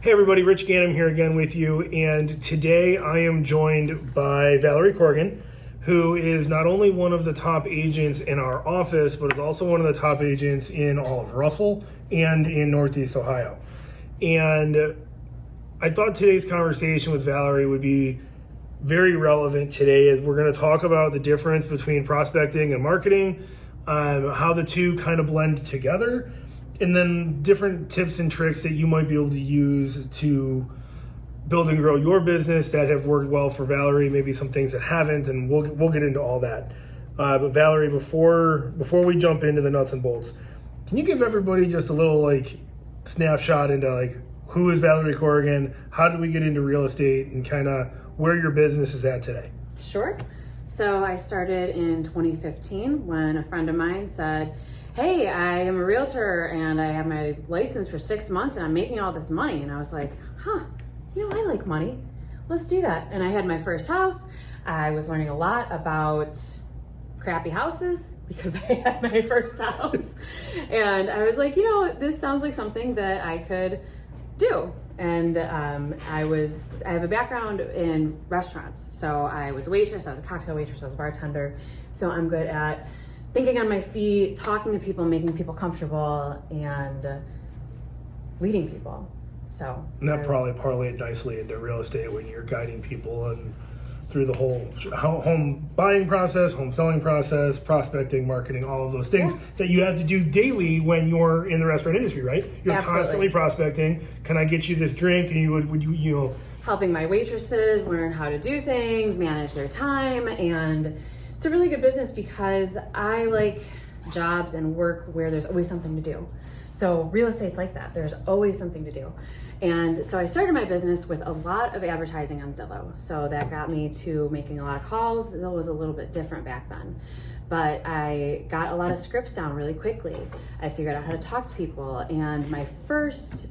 Hey everybody, Rich Ganem here again with you, and today I am joined by Valerie Corrigan, who is not only one of the top agents in our office, but is also one of the top agents in all of Russell and in Northeast Ohio. And I thought today's conversation with Valerie would be very relevant today, as we're going to talk about the difference between prospecting and marketing, how the two kind of blend together, and then different tips and tricks that you might be able to use to build and grow your business that have worked well for Valerie, maybe some things that haven't, and we'll get into all that. But Valerie, before we jump into the nuts and bolts, can you give everybody just a little snapshot into who is Valerie Corrigan, how did we get into real estate, and kind of where your business is at today? Sure. So I started in 2015 when a friend of mine said, hey, I am a realtor and I have my license for 6 months and I'm making all this money. And I was like, I like money. Let's do that. And I had my first house. I was learning a lot about crappy houses because I had my first house. And I was like, this sounds like something that I could do. And I have a background in restaurants. So I was a waitress, I was a cocktail waitress, I was a bartender. So I'm good at thinking on my feet, talking to people, making people comfortable, and leading people. So and that probably parlayed nicely into real estate when you're guiding people and through the whole home buying process, home selling process, prospecting, marketing, all of those things that you have to do daily when you're in the restaurant industry, right? You're Absolutely. Constantly prospecting. Can I get you this drink? And would you helping my waitresses learn how to do things, manage their time, and it's a really good business because I like jobs and work where there's always something to do. So real estate's like that. There's always something to do. And so I started my business with a lot of advertising on Zillow. So that got me to making a lot of calls. Zillow was a little bit different back then. But I got a lot of scripts down really quickly. I figured out how to talk to people. And my first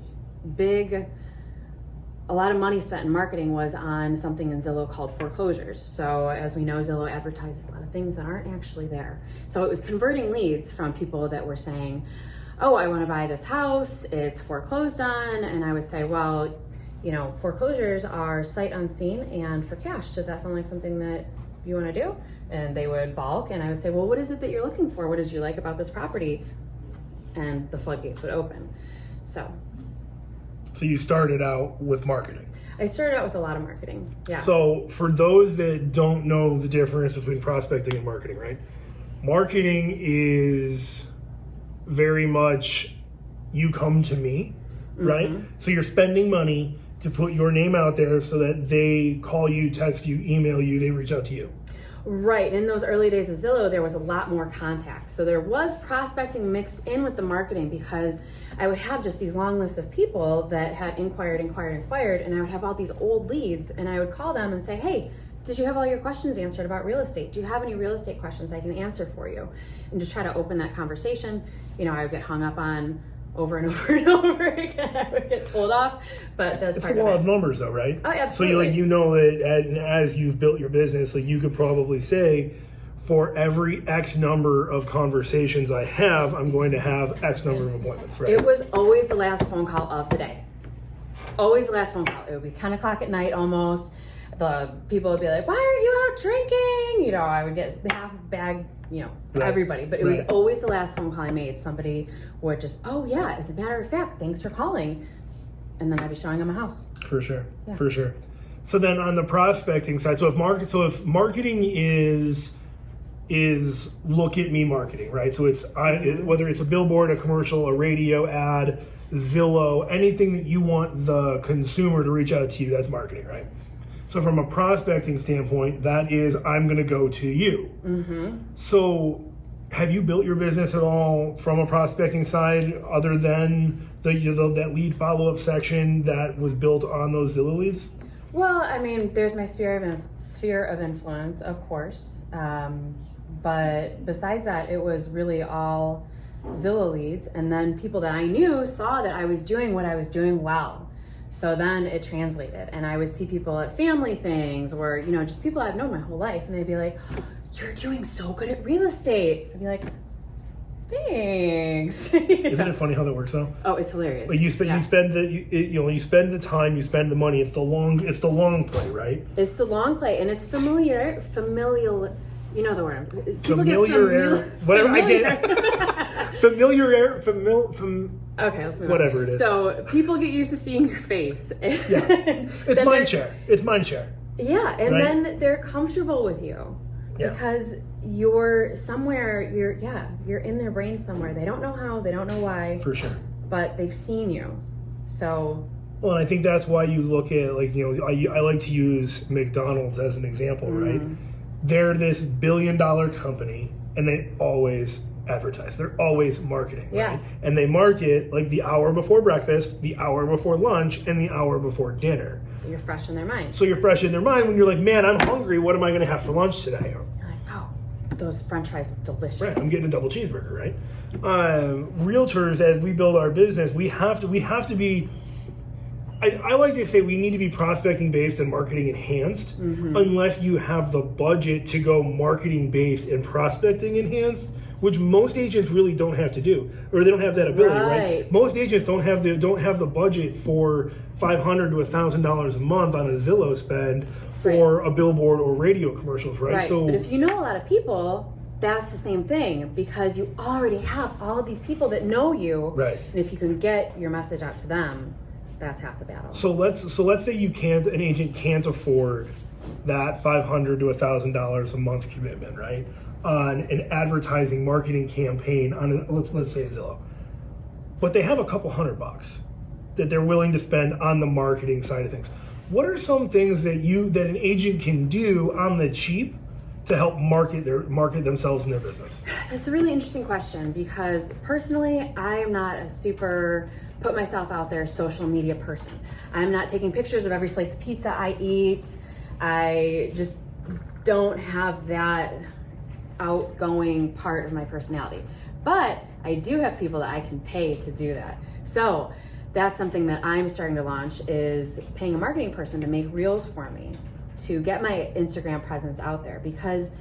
a lot of money spent in marketing was on something in Zillow called Foreclosures. So as we know, Zillow advertises a lot of things that aren't actually there. So it was converting leads from people that were saying, oh, I want to buy this house, it's foreclosed on. And I would say, well, foreclosures are sight unseen and for cash. Does that sound like something that you want to do? And they would balk. And I would say, well, what is it that you're looking for? What did you like about this property? And the floodgates would open. So you started out with marketing. I started out with a lot of marketing, yeah. So for those that don't know the difference between prospecting and marketing, right? Marketing is very much you come to me, right? Mm-hmm. So you're spending money to put your name out there so that they call you, text you, email you, they reach out to you. Right. In those early days of Zillow, there was a lot more contact. So there was prospecting mixed in with the marketing because I would have just these long lists of people that had inquired, and I would have all these old leads and I would call them and say, hey, did you have all your questions answered about real estate? Do you have any real estate questions I can answer for you? And just try to open that conversation. I would get hung up on over and over and over again. I would get told off, but that's part of it. It's a lot of numbers though, right? Oh, absolutely. So that as you've built your business, you could probably say, for every X number of conversations I have, I'm going to have X number of appointments, right? It was always the last phone call of the day. Always the last phone call. It would be 10 o'clock at night almost. The people would be like, why aren't you out drinking? I would get half a bag, Right. everybody. But it was always the last phone call I made. Somebody would just, oh yeah, as a matter of fact, thanks for calling. And then I'd be showing them a house. For sure. So then on the prospecting side, if marketing is look at me marketing, right? So it's whether it's a billboard, a commercial, a radio ad, Zillow, anything that you want the consumer to reach out to you, that's marketing, right? So from a prospecting standpoint, that is, I'm going to go to you. Mm-hmm. So have you built your business at all from a prospecting side other than that lead follow-up section that was built on those Zillow leads? Well, there's my sphere of influence, of course. But besides that, it was really all Zillow leads. And then people that I knew saw that I was doing what I was doing well. So then it translated, and I would see people at family things or, just people I've known my whole life, and they'd be like, you're doing so good at real estate. I'd be like, Thanks. Isn't it funny how that works though? Oh, it's hilarious. Like you spend you spend the time, you spend the money. It's the long play, right? It's the long play, and it's familial. You know the word. Whatever. I get familiar. Okay, let's move whatever on. it is. So people get used to seeing your face. Yeah, it's mind share. It's mind share. Yeah, and right? then they're comfortable with you because you're somewhere. You're in their brain somewhere. They don't know how. They don't know why. For sure. But they've seen you. So. Well, and I think that's why you look at I like to use McDonald's as an example, right? They're this $1 billion company, and they always advertise. They're always marketing, right? And they market like the hour before breakfast, the hour before lunch, and the hour before dinner. So you're fresh in their mind. So you're fresh in their mind when you're like, man, I'm hungry. What am I going to have for lunch today? You're like, oh, those French fries are delicious. Right, I'm getting a double cheeseburger, right? Realtors, as we build our business, we have to be. I like to say we need to be prospecting based and marketing enhanced, unless you have the budget to go marketing based and prospecting enhanced, which most agents really don't have to do, or they don't have that ability, right? Most agents don't have the budget for $500 to $1,000 a month on a Zillow spend or a billboard or radio commercials, right? So, but if you know a lot of people, that's the same thing, because you already have all these people that know you, right? And if you can get your message out to them, that's half the battle. So let's say an agent can't afford that $500 to $1,000 a month commitment, right? On an advertising marketing campaign on let's say a Zillow, but they have a couple $100 that they're willing to spend on the marketing side of things. What are some things that an agent can do on the cheap to help market themselves and their business? That's a really interesting question, because personally, I am not a super put myself out there social media person. I'm not taking pictures of every slice of pizza I eat. I just don't have that outgoing part of my personality. But I do have people that I can pay to do that. So that's something that I'm starting to launch, is paying a marketing person to make reels for me, to get my Instagram presence out there, because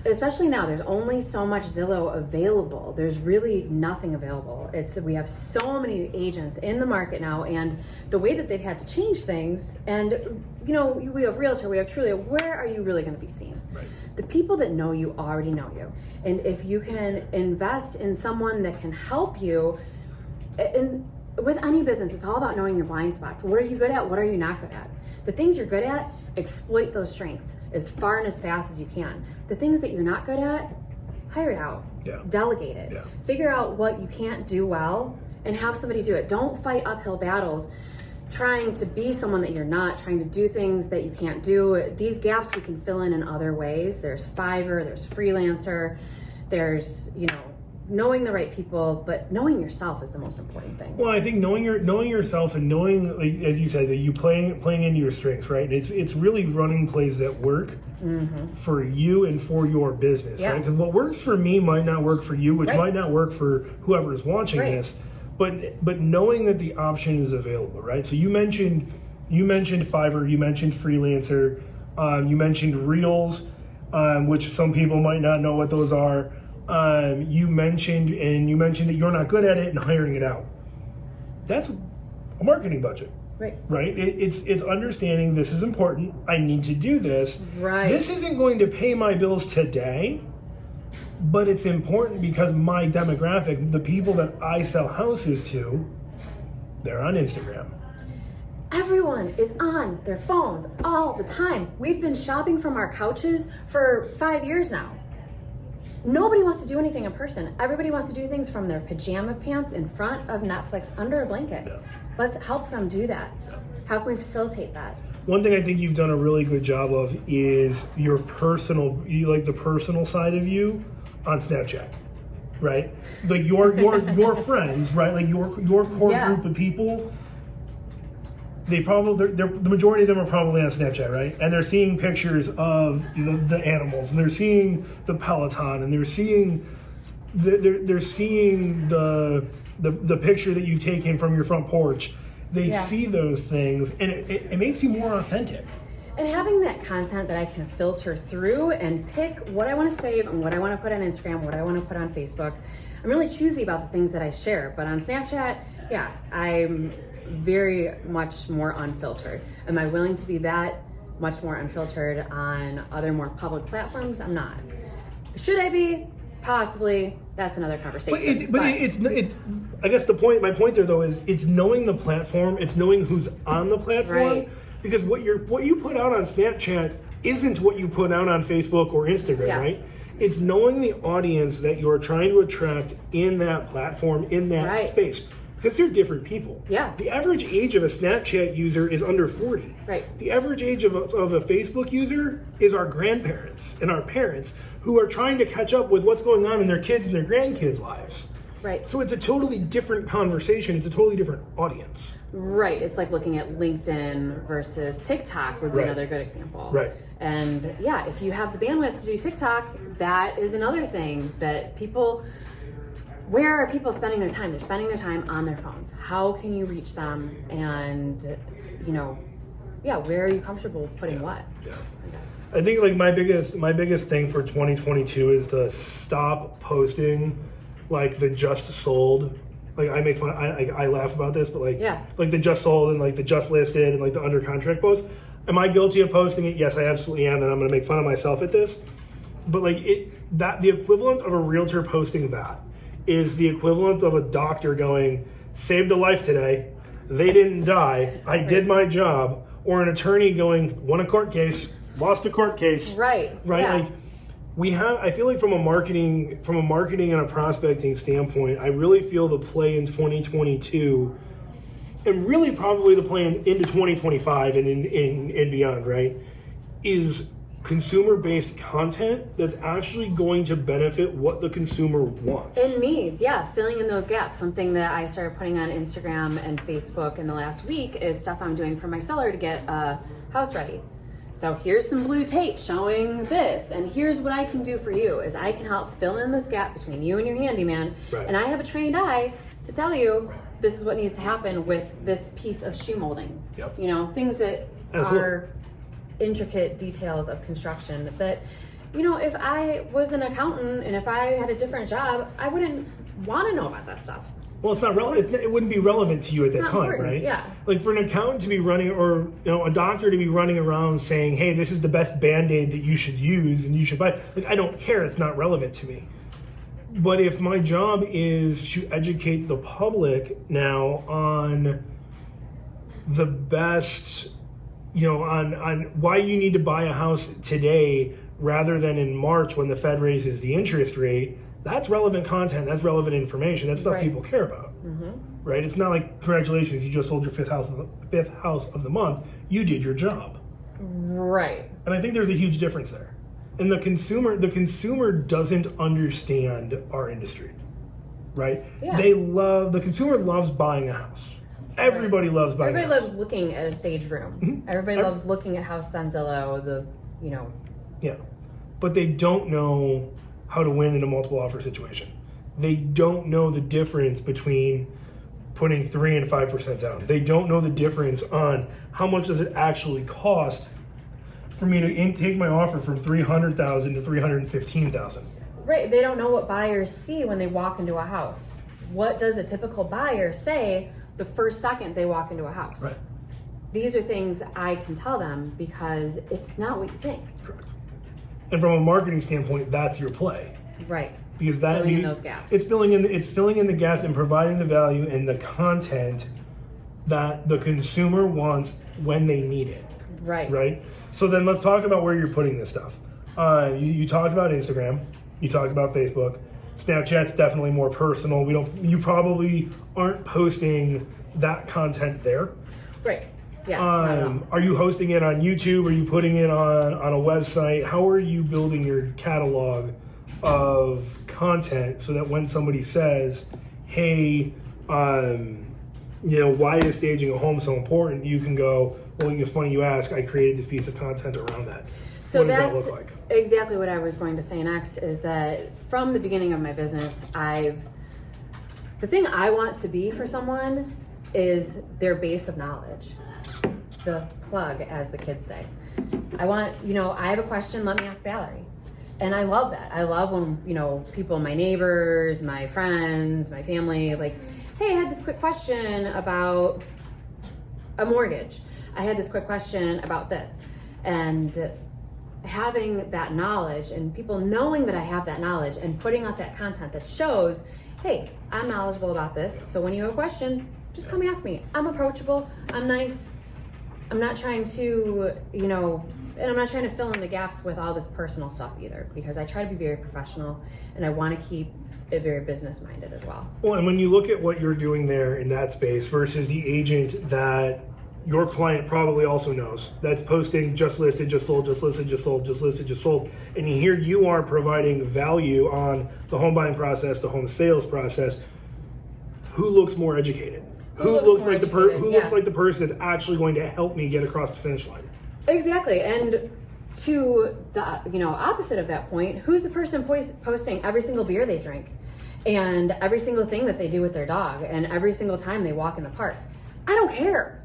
especially now, there's only so much Zillow available. There's really nothing available. We have so many agents in the market now, and the way that they've had to change things, and we have Realtor, we have Trulia, where are you really going to be seen? Right. The people that know you already know you. And if you can invest in someone that can help you, and with any business, it's all about knowing your blind spots. What are you good at? What are you not good at? The things you're good at, exploit those strengths as far and as fast as you can. The things that you're not good at, hire it out. Delegate it. Figure out what you can't do well and have somebody do it. Don't fight uphill battles trying to be someone that you're not, trying to do things that you can't do. These gaps we can fill in other ways. There's Fiverr, there's Freelancer, there's, knowing the right people, but knowing yourself is the most important thing. Well, I think knowing yourself and knowing, like, as you said, that you playing into your strengths, right? And it's really running plays that work for you and for your business, right? Because what works for me might not work for you, which might not work for whoever is watching this. But knowing that the option is available, right? So you mentioned Fiverr, you mentioned Freelancer, you mentioned Reels, which some people might not know what those are. You mentioned that you're not good at it and hiring it out. That's a marketing budget. Right? It's understanding this is important. I need to do this. Right. This isn't going to pay my bills today, but it's important because my demographic, the people that I sell houses to, they're on Instagram. Everyone is on their phones all the time. We've been shopping from our couches for 5 years now. Nobody wants to do anything in person. Everybody wants to do things from their pajama pants in front of Netflix under a blanket. Let's help them do that. How can we facilitate that? One thing I think you've done a really good job of is the personal side of you on Snapchat, right? Like your friends, right? Like your core group of people. The majority of them are probably on Snapchat, right? And they're seeing pictures of the animals, and they're seeing the Peloton, and they're seeing the picture that you've taken from your front porch. They see those things, and it makes you more authentic. And having that content that I can filter through and pick what I want to save and what I want to put on Instagram, what I want to put on Facebook. I'm really choosy about the things that I share, but on Snapchat, yeah, I'm very much more unfiltered. Am I willing to be that much more unfiltered on other more public platforms? I'm not. Should I be? Possibly. That's another conversation. I guess my point there though is it's knowing the platform, it's knowing who's on the platform, right. Because what you put out on Snapchat isn't what you put out on Facebook or Instagram, right? It's knowing the audience that you're trying to attract in that platform, in that space. Because they're different people. Yeah. The average age of a Snapchat user is under 40. Right. The average age of a Facebook user is our grandparents and our parents who are trying to catch up with what's going on in their kids and their grandkids' lives. Right. So it's a totally different conversation. It's a totally different audience. Right. It's like looking at LinkedIn versus TikTok would be another good example. Right. And yeah, if you have the bandwidth to do TikTok, that is another thing that people... Where are people spending their time? They're spending their time on their phones. How can you reach them? And, where are you comfortable putting what? Yeah. I guess. I think like my biggest thing for 2022 is to stop posting like the just sold. Like I make fun, I laugh about this, but like the just sold and like the just listed and like the under contract posts. Am I guilty of posting it? Yes, I absolutely am, and I'm going to make fun of myself at this. But like the equivalent of a realtor posting that is the equivalent of a doctor going, saved a life today, they didn't die, I did my job, or an attorney going, won a court case, lost a court case. Right. Yeah. Like I feel like from a marketing and a prospecting standpoint, I really feel the play in 2022 and really probably the play into 2025 and beyond, right, is consumer-based content that's actually going to benefit what the consumer wants. And needs, filling in those gaps. Something that I started putting on Instagram and Facebook in the last week is stuff I'm doing for my seller to get a house ready. So here's some blue tape showing this, and here's what I can do for you is I can help fill in this gap between you and your handyman, and I have a trained eye to tell you this is what needs to happen with this piece of shoe molding. Yep. Things that are intricate details of construction that, if I was an accountant and if I had a different job, I wouldn't want to know about that stuff. Well, it's not relevant. It wouldn't be relevant to you at that time, important, right? Yeah. Like for an accountant to be running, or a doctor to be running around saying, "Hey, this is the best Band-Aid that you should use and you should buy." Like I don't care. It's not relevant to me. But if my job is to educate the public now on the best, on why you need to buy a house today rather than in March when the Fed raises the interest rate, that's relevant content, that's relevant information, that's stuff people care about, right? It's not like, congratulations, you just sold your fifth house of the month, you did your job. Right. And I think there's a huge difference there. And the consumer doesn't understand our industry, right? Yeah. The consumer loves buying a house. Everybody loves buying. Everybody loves looking at a stage room. Mm-hmm. Everybody loves looking at houses on Zillow. Yeah, but they don't know how to win in a multiple offer situation. They don't know the difference between putting 3 and 5% down. They don't know the difference on how much does it actually cost for me to take my offer from $300,000 to $315,000. Right. They don't know what buyers see when they walk into a house. What does a typical buyer say the first second they walk into a house? Right. These are things I can tell them because it's not what you think. Correct. And from a marketing standpoint, that's your play. Right. Because that filling in those gaps. It's filling in the gaps and providing the value and the content that the consumer wants when they need it. Right. Right. So then let's talk about where you're putting this stuff. You talked about Instagram. You talked about Facebook. Snapchat's definitely more personal. You probably aren't posting that content there. Right. Yeah. Are you hosting it on YouTube? Are you putting it on a website? How are you building your catalog of content so that when somebody says, "Hey, why is staging a home so important?" you can go, "Well, it's funny you ask. I created this piece of content around that." So what does that's that look like? Exactly what I was going to say next is that from the beginning of my business, the thing I want to be for someone is their base of knowledge. the plug, as the kids say. I want, I have a question, let me ask Valerie. And I love that. I love when, people, my neighbors, my friends, my family, like, hey, I had this quick question about a mortgage. I had this quick question about this. And having that knowledge and people knowing that I have that knowledge and putting out that content that shows, hey, I'm knowledgeable about this. So when you have a question, just come ask me. I'm approachable. I'm nice. I'm not trying to, and I'm not trying to fill in the gaps with all this personal stuff either, because I try to be very professional and I want to keep it very business minded as well. Well, and when you look at what you're doing there in that space versus the agent that your client probably also knows, that's posting just listed, just sold, just listed, just sold, just listed, just sold, and here you are providing value on the home buying process, the home sales process. Who looks more educated? Who looks like the person that's actually going to help me get across the finish line? Exactly. And to the opposite of that point, who's the person posting every single beer they drink and every single thing that they do with their dog and every single time they walk in the park? I don't care.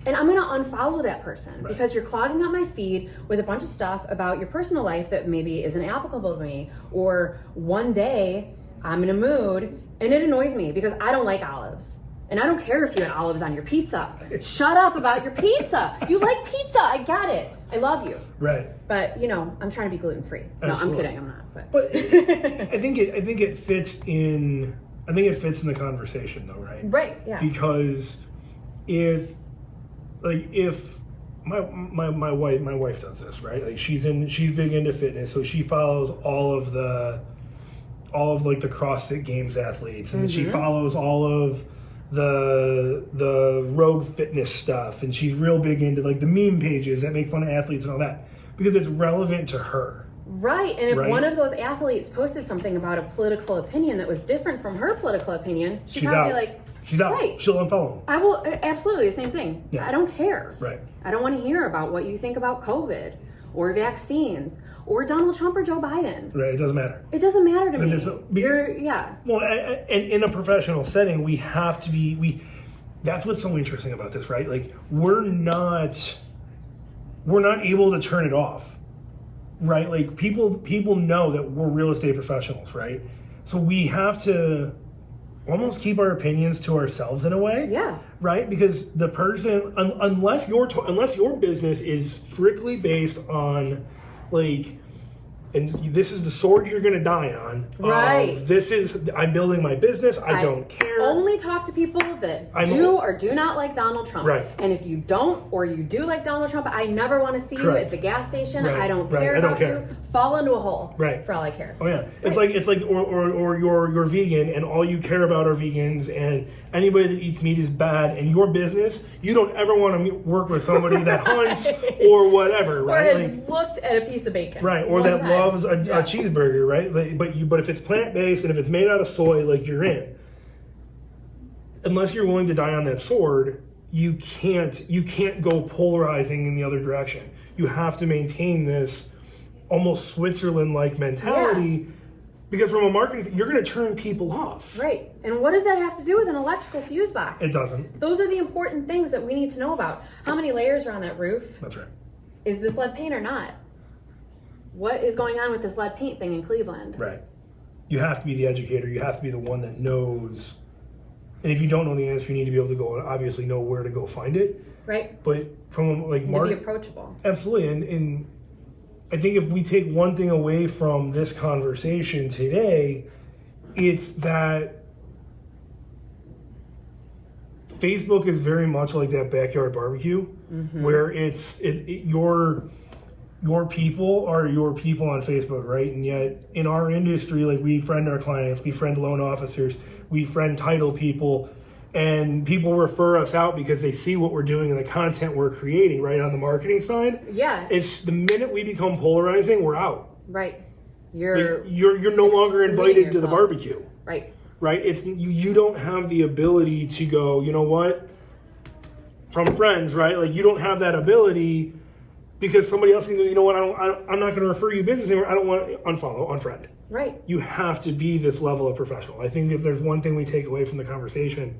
And I'm going to unfollow that person because you're clogging up my feed with a bunch of stuff about your personal life that maybe isn't applicable to me. Or one day I'm in a mood and it annoys me because I don't like olives. And I don't care if you had olives on your pizza. Shut up about your pizza. You like pizza. I get it. I love you. Right. But, I'm trying to be gluten-free. No, I'm kidding. I'm not. But I think it fits in the conversation though, right? Right, yeah. Because if my wife does this, right? Like she's big into fitness, so she follows all of the CrossFit Games athletes, and she follows all of the rogue fitness stuff, and she's real big into like the meme pages that make fun of athletes and all that because it's relevant to her. Right, and if one of those athletes posted something about a political opinion that was different from her political opinion, she'd probably be like, she's out. Right. She'll unfollow him. I will, absolutely the same thing. Yeah. I don't care. Right. I don't want to hear about what you think about COVID or vaccines or Donald Trump or Joe Biden. Right, it doesn't matter. It doesn't matter to me. Yeah. Well, and in a professional setting, we have to be. That's what's so interesting about this, right? Like we're not able to turn it off, right? Like people know that we're real estate professionals, right? So we have to almost keep our opinions to ourselves in a way. Yeah. Right? Because the person, unless your business is strictly based on like, and this is the sword you're going to die on. Right. I'm building my business. I don't care. Only talk to people that or do not like Donald Trump. Right. And if you don't or you do like Donald Trump, I never want to see you at the gas station. Right. I don't care about you. Fall into a hole. Right. For all I care. Oh yeah. It's like you're vegan and all you care about are vegans and anybody that eats meat is bad, and your business, you don't ever want to work with somebody that hunts or whatever, right? Or has looked at a piece of bacon. Right. Or that loves a cheeseburger, right? But if it's plant-based and if it's made out of soy, like you're in. Unless you're willing to die on that sword, you can't go polarizing in the other direction. You have to maintain this almost Switzerland-like mentality. Yeah. Because from a marketing, you're going to turn people off. Right. And what does that have to do with an electrical fuse box? It doesn't. Those are the important things that we need to know about. How many layers are on that roof? That's right. Is this lead paint or not? What is going on with this lead paint thing in Cleveland? Right. You have to be the educator. You have to be the one that knows. And if you don't know the answer, you need to be able to go and obviously know where to go find it. Right. But from like be approachable. Absolutely. And I think if we take one thing away from this conversation today, it's that Facebook is very much like that backyard barbecue, where your people are your people on Facebook, right? And yet in our industry, like we friend our clients, we friend loan officers, we friend title people, and people refer us out because they see what we're doing and the content we're creating, right, on the marketing side. Yeah. It's the minute we become polarizing, we're out. Right. You're no longer invited to the barbecue. Right. Right? It's you don't have the ability to go, you know what? From friends, right? Like you don't have that ability because somebody else can go, you know what? I'm not going to refer you business anymore. I don't want to unfriend. Right. You have to be this level of professional. I think if there's one thing we take away from the conversation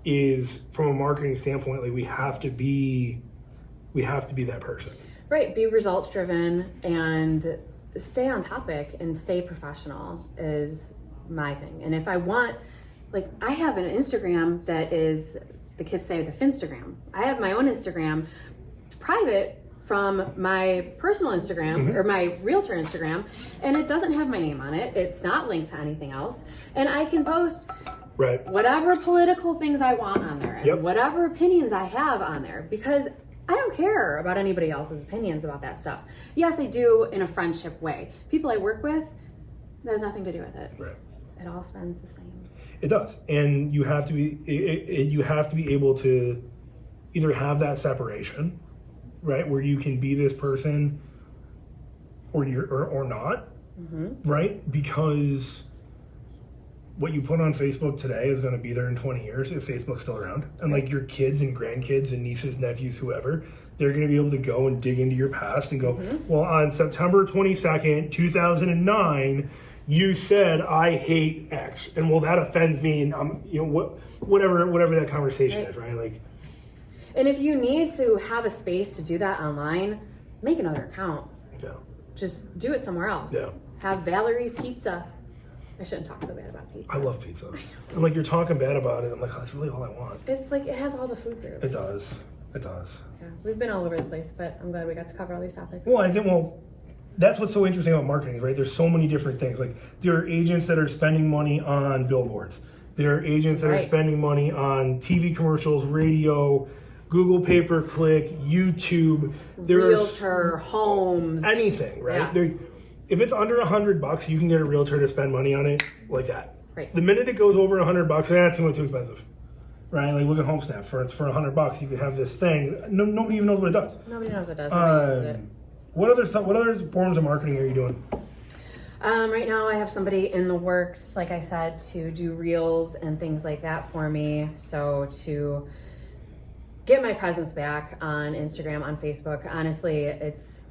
is from a marketing standpoint, like we have to be we have to be that person. Right. Be results driven and stay on topic and stay professional is my thing. And if I want, like, I have an Instagram that is, the kids say, the Finstagram. I have my own Instagram private from my personal Instagram or my realtor Instagram, and it doesn't have my name on it. It's not linked to anything else. And I can post whatever political things I want on there and whatever opinions I have on there, because I don't care about anybody else's opinions about that stuff. Yes, I do in a friendship way. People I work with, that has nothing to do with it. Right. It all spends the same. It does. And you have to be you have to be able to either have that separation, right, where you can be this person or not, right? Because what you put on Facebook today is going to be there in 20 years if Facebook's still around. And like your kids and grandkids and nieces, nephews, whoever, they're going to be able to go and dig into your past and go, well, on September 22nd, 2009, you said I hate X, and well, that offends me, and I'm, whatever that conversation is, right? Like, and if you need to have a space to do that online, make another account. Yeah. Just do it somewhere else. Yeah. Have Valerie's Pizza. I shouldn't talk so bad about pizza. I love pizza. And like, you're talking bad about it. I'm like, oh, that's really all I want. It's like, it has all the food groups. It does. It does. Yeah. We've been all over the place, but I'm glad we got to cover all these topics. Well, I think, that's what's so interesting about marketing, right? There's so many different things. Like, there are agents that are spending money on billboards. There are agents that are spending money on TV commercials, radio, Google pay-per-click, YouTube. Realtor, homes. Anything, right? Yeah. If it's under $100, you can get a realtor to spend money on it like that. Right. The minute it goes over $100, that's too expensive, right? Like, look at HomeSnap. For $100, you can have this thing. Nobody even knows what it does. Nobody knows what it does. Nobody uses it. What other forms of marketing are you doing? Right now I have somebody in the works, like I said, to do reels and things like that for me. So to get my presence back on Instagram, on Facebook. Honestly, it's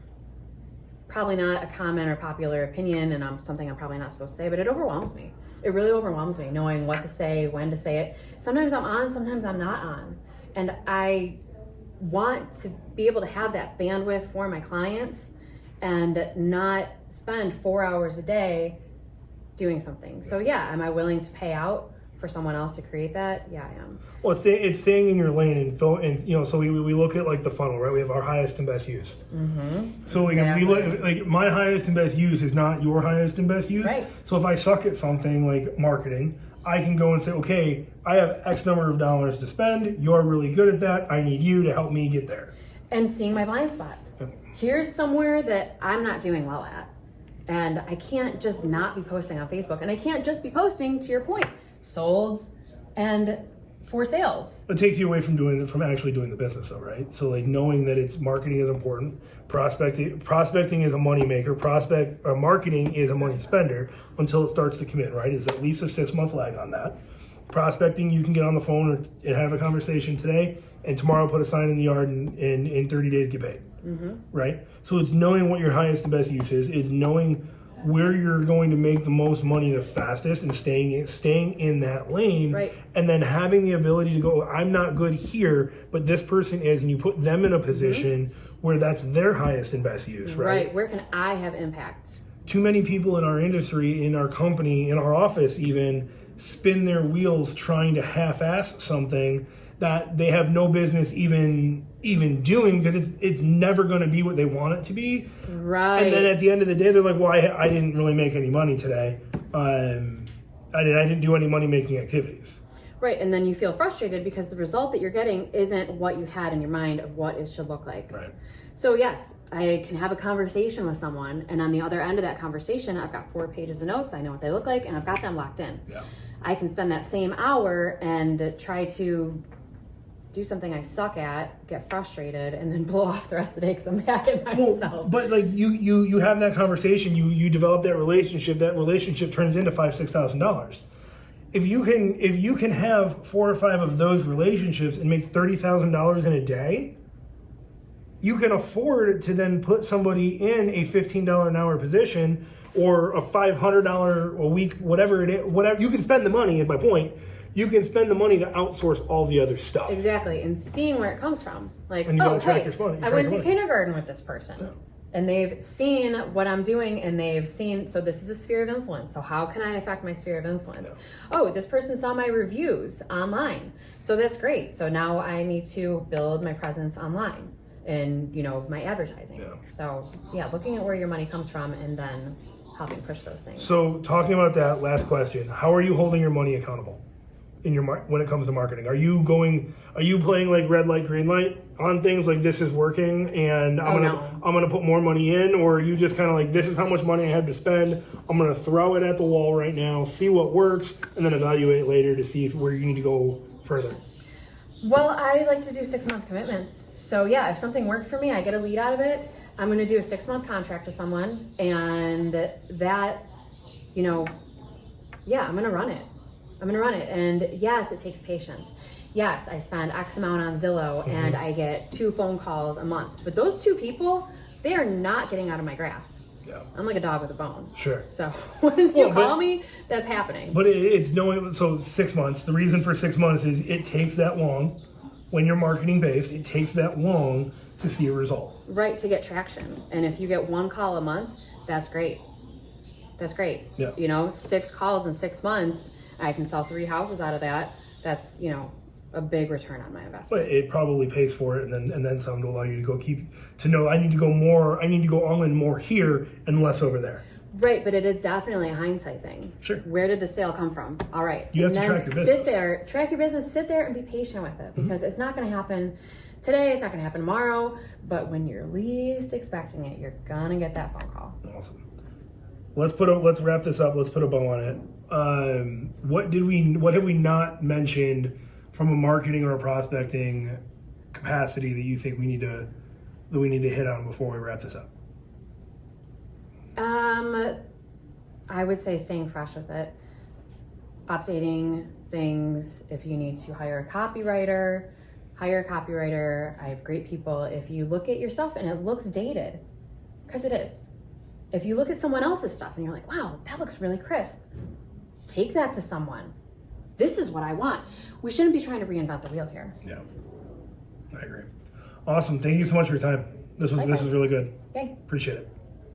probably not a common or popular opinion, and something I'm probably not supposed to say, but it overwhelms me. It really overwhelms me knowing what to say, when to say it. Sometimes I'm on, sometimes I'm not on. And I want to be able to have that bandwidth for my clients and not spend 4 hours a day doing something. So yeah, am I willing to pay out for someone else to create that? Yeah, I am. Well, it's staying in your lane, and so we look at like the funnel, right? We have our highest and best use. So like, if we look, like, my highest and best use is not your highest and best use. Right. So if I suck at something like marketing, I can go and say, okay, I have X number of dollars to spend. You're really good at that. I need you to help me get there. And seeing my blind spot. Here's somewhere that I'm not doing well at. And I can't just not be posting on Facebook. And I can't just be posting, to your point, solds and for sales. It takes you away from actually doing the business, though, right? So like, knowing that it's marketing is important. Prospecting is a money maker. Marketing is a money spender until it starts to commit, right? It's at least a 6-month lag on that. Prospecting, you can get on the phone and have a conversation today, and tomorrow put a sign in the yard, and in 30 days get paid, right? So it's knowing what your highest and best use is. It's knowing where you're going to make the most money the fastest and staying in that lane, right. And then having the ability to go, I'm not good here, but this person is, and you put them in a position where that's their highest and best use, right? Right, where can I have impact? Too many people in our industry, in our company, in our office even, spin their wheels trying to half-ass something that they have no business even doing, because it's never going to be what they want it to be. Right. And then at the end of the day, they're like, well, I didn't really make any money today. I didn't do any money-making activities. Right, and then you feel frustrated because the result that you're getting isn't what you had in your mind of what it should look like. Right. So yes, I can have a conversation with someone, and on the other end of that conversation, I've got 4 pages of notes, I know what they look like, and I've got them locked in. Yeah. I can spend that same hour and try to do something I suck at, get frustrated, and then blow off the rest of the day because I'm mad at myself. Well, but like you have that conversation, you develop that relationship turns into $5,000-$6,000. If you can have 4 or 5 of those relationships and make $30,000 in a day, you can afford to then put somebody in a $15 an hour position or a $500 a week, whatever it is. Whatever, you can spend the money, is my point, you can spend the money to outsource all the other stuff. Exactly, and seeing where it comes from. Like, And you gotta track hey, your money. I went to kindergarten with this person. And they've seen what I'm doing, and they've seen, so this is a sphere of influence. So how can I affect my sphere of influence? Oh, this person saw my reviews online. So that's great. So now I need to build my presence online and, my advertising. So yeah, looking at where your money comes from and then helping push those things. So talking about that, last question, how are you holding your money accountable in your when it comes to marketing? Are you playing like red light, green light on things like this is working and I'm gonna put more money in, or are you just kind of like, this is how much money I have to spend, I'm gonna throw it at the wall right now, see what works, and then evaluate later to see where you need to go further? Well, I like to do 6-month commitments. So yeah, if something worked for me, I get a lead out of it. I'm going to do a 6-month contract with someone, and that, I'm going to run it. And yes, it takes patience. Yes, I spend X amount on Zillow and I get 2 phone calls a month. But those 2 people, they are not getting out of my grasp. Yeah. I'm like a dog with a bone. Sure. So once you call me, that's happening. But it's knowing, so 6 months, the reason for 6 months is it takes that long. When you're marketing based, it takes that long to see a result. Right, to get traction. And if you get 1 call a month, that's great. That's great. Yeah. 6 calls in 6 months, I can sell 3 houses out of that. That's, a big return on my investment. But it probably pays for it and then some to allow you to know I need to go all in more here and less over there. Right, but it is definitely a hindsight thing. Sure. Where did the sale come from? All right. You have to track your business. Track your business, sit there and be patient with it, because it's not going to happen today, it's not going to happen tomorrow, but when you're least expecting it, you're going to get that phone call. Awesome. Let's wrap this up. Let's put a bow on it. What have we not mentioned from a marketing or a prospecting capacity that you think we need to hit on before we wrap this up? I would say staying fresh with it, updating things. If you need to hire a copywriter, hire a copywriter. I have great people. If you look at your stuff and it looks dated, because it is. If you look at someone else's stuff and you're like, wow, that looks really crisp, take that to someone. This is what I want. We shouldn't be trying to reinvent the wheel here. Yeah, I agree. Awesome. Thank you so much for your time. This was really good. Yay. Appreciate it.